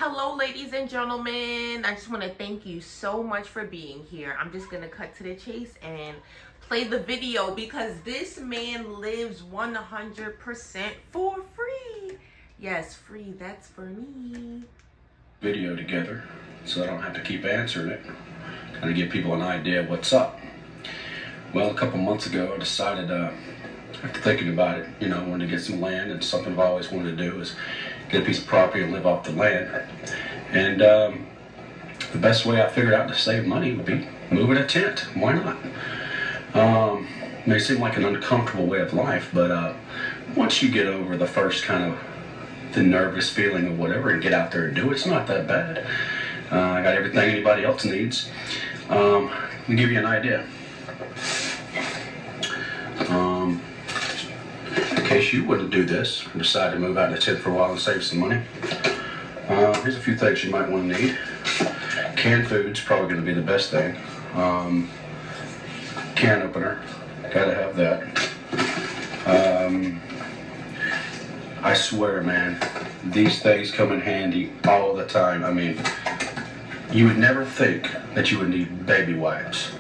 Hello, ladies and gentlemen. I just want to thank you so much for being here. I'm just going to cut to the chase and play the video because this man lives 100% for free. Yes, free. That's for me. Video together so I don't have to keep answering it. Kind of give people an idea of what's up. Well, a couple months ago, I decided, after thinking about it, I wanted to get some land, and something I've always wanted to do is get a piece of property and live off the land. And the best way I figured out to save money would be moving a tent. Why not? May seem like an uncomfortable way of life, but once you get over the first kind of the nervous feeling of whatever and get out there and do it, it's not that bad. I got everything anybody else needs. Let me give you an idea. In case you wouldn't do this or decide to move out in a tent for a while and save some money, here's a few things you might want to need. Canned food's probably going to be the best thing. Can opener, gotta have that. I swear, man, these things come in handy all the time. I mean, you would never think that you would need baby wipes,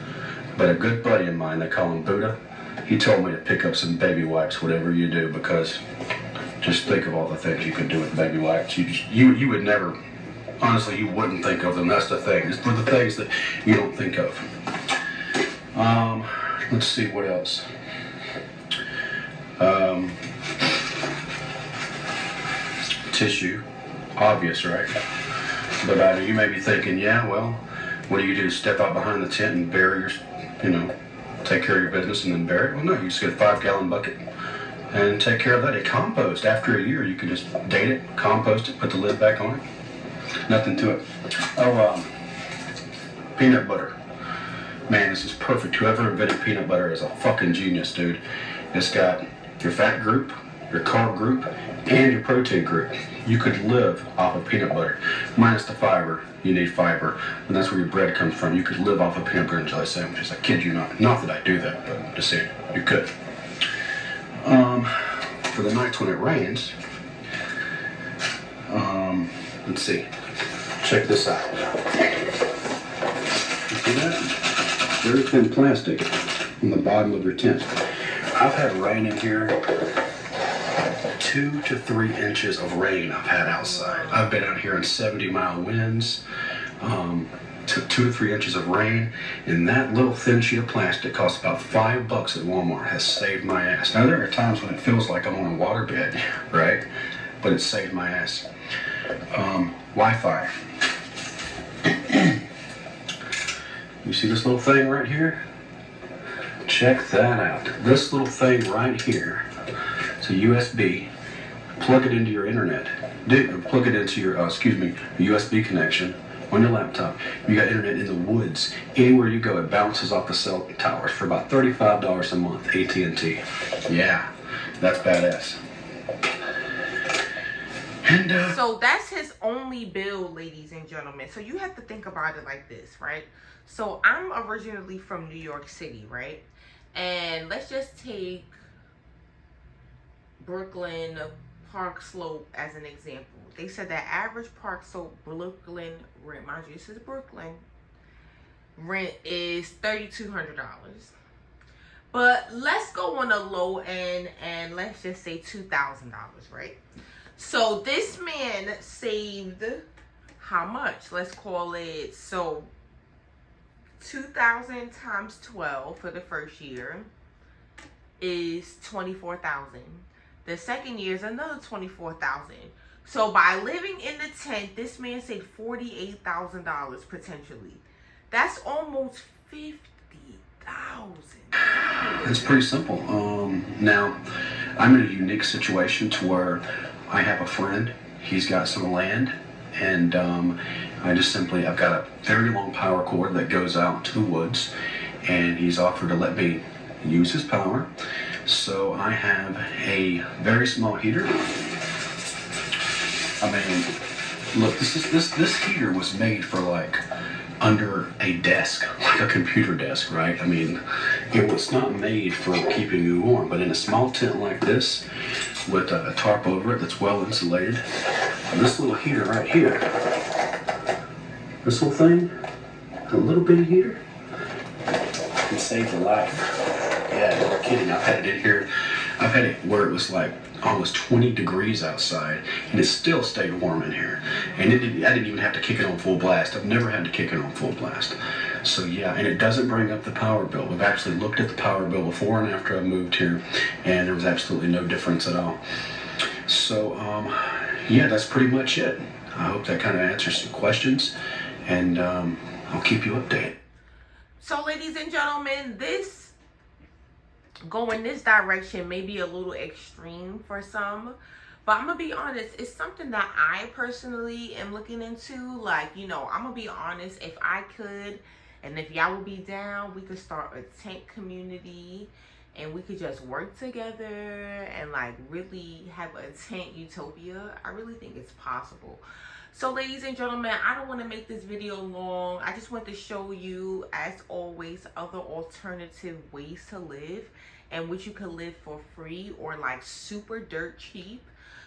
but a good buddy of mine, they call him Buddha, he told me to pick up some baby wipes, whatever you do, because just think of all the things you could do with baby wipes. You would never, honestly, you wouldn't think of them. That's the thing. It's for the things that you don't think of. Let's see what else. Tissue, obvious, right? But you may be thinking, yeah, well, what do you do? Step out behind the tent and bury your, take care of your business and then bury it? Well, no, you just get a 5-gallon bucket and take care of that. A compost. After a year, you can just date it, compost it, put the lid back on it. Nothing to it. Oh, peanut butter. Man, this is perfect. Whoever invented peanut butter is a fucking genius, dude. It's got your fat group, your carb group, and your protein group. You could live off of peanut butter. Minus the fiber. You need fiber. And that's where your bread comes from. You could live off of peanut butter and jelly sandwiches. I kid you not. Not that I do that, but I'm just saying, you could. For the nights when it rains, let's see. Check this out. You see that? Very thin plastic on the bottom of your tent. I've had rain in here. 2 to 3 inches of rain I've had outside. I've been out here in 70-mile winds. Took 2 to 3 inches of rain, and that little thin sheet of plastic costs about $5 at Walmart. Has saved my ass. Now there are times when it feels like I'm on a waterbed, right? But it saved my ass. Wi-Fi. You see this little thing right here? Check that out. This little thing right here. It's a USB. Plug it into your internet. Plug it into your, USB connection on your laptop. You got internet in the woods. Anywhere you go, it bounces off the cell towers for about $35 a month. AT&T. Yeah, that's badass. And So that's his only bill, ladies and gentlemen. So you have to think about it like this, right? So I'm originally from New York City, right? And let's just take Brooklyn Park Slope as an example. They said that average Park Slope Brooklyn rent, mind you, this is Brooklyn, rent is $3,200. But let's go on the low end and let's just say $2,000, right? So this man saved how much? Let's call it, so 2,000 times 12 for the first year is 24,000. The second year is another 24,000. So by living in the tent, this man saved $48,000 potentially. That's almost $50,000. It's pretty simple. Now, I'm in a unique situation to where I have a friend. He's got some land, and I've got a very long power cord that goes out to the woods, and he's offered to let me use his power. So I have a very small heater. I mean, look, this heater was made for like under a desk, like a computer desk, right? I mean, it was not made for keeping you warm, but in a small tent like this, with a tarp over it that's well insulated, and this little heater right here This little thing, a little bitty heater, can save your life. Yeah, no kidding. I've had it in here. I've had it where it was like almost 20 degrees outside, and it still stayed warm in here. And I didn't even have to kick it on full blast. I've never had to kick it on full blast. So yeah, and it doesn't bring up the power bill. We've actually looked at the power bill before and after I moved here, and there was absolutely no difference at all. So yeah, that's pretty much it. I hope that kind of answers some questions, and I'll keep you updated. So ladies and gentlemen, this going this direction may be a little extreme for some, but I'm gonna be honest, it's something that I personally am looking into. Like, you know, I'm gonna be honest, if I could, and if y'all would be down, we could start a tent community and we could just work together and like really have a tent utopia. I really think it's possible. So ladies and gentlemen, I don't want to make this video long. I just want to show you, as always, other alternative ways to live and which you can live for free or like super dirt cheap.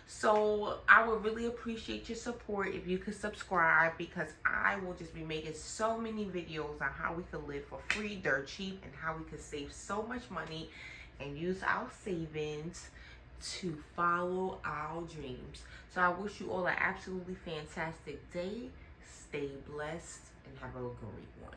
So I would really appreciate your support if you could subscribe, because I will just be making so many videos on how we can live for free, dirt cheap, and how we can save so much money and use our savings to follow our dreams. So I wish you all an absolutely fantastic day. Stay blessed and have a great one.